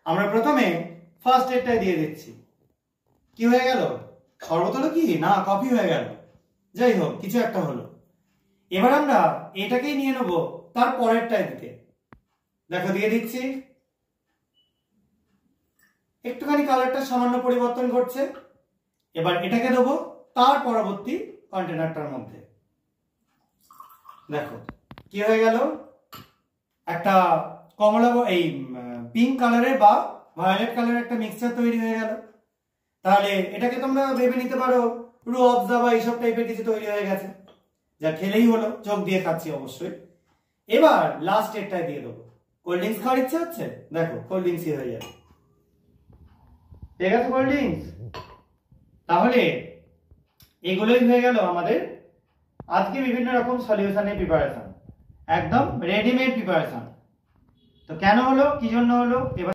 আমরা প্রথমে ফার্স্ট এডটাই দিয়ে দিচ্ছি। কি হয়ে গেল? শরবত হলো কি না কফি হয়ে গেল, যাই হোক কিছু একটা হলো। এবার আমরা এটাকেই নিয়ে নেব তার পরেরটাই দিতে। দেখো দিয়ে দিচ্ছি, একটুখানি কালারটা সামান্য পরিবর্তন করছে। এবার এটাকে দেবো তার পরবর্তী কন্টেনারটার মধ্যে। দেখো কি হয়ে গেল, একটা কমলা এই পিঙ্ক কালারের বা ভায়োলেট কালারের একটা মিক্সচার তৈরি হয়ে গেল। তাহলে এটাকে তোমরা ভেবে নিতে পারো রুহ আফজা বা এইসব টাইপের কিছু তৈরি হয়ে গেছে, যা খেলেই হলো, চোখ দিয়ে খাচ্ছি অবশ্যই। এবার লাস্ট এরটাই দিয়ে দেবো। কোল্ড ড্রিঙ্কস খাওয়ার ইচ্ছা হচ্ছে, দেখো কোল্ড ড্রিঙ্কসই হয়ে যাবে। ঠিক আছে, কোল্ড ড্রিঙ্কস। তাহলে এগুলোই হয়ে গেল আমাদের আজকে বিভিন্ন রকম সলিউশনের প্রিপারেশন, একদম রেডিমেড প্রিপারেশন। তো কেন হলো, কি জন্য হলো, এবার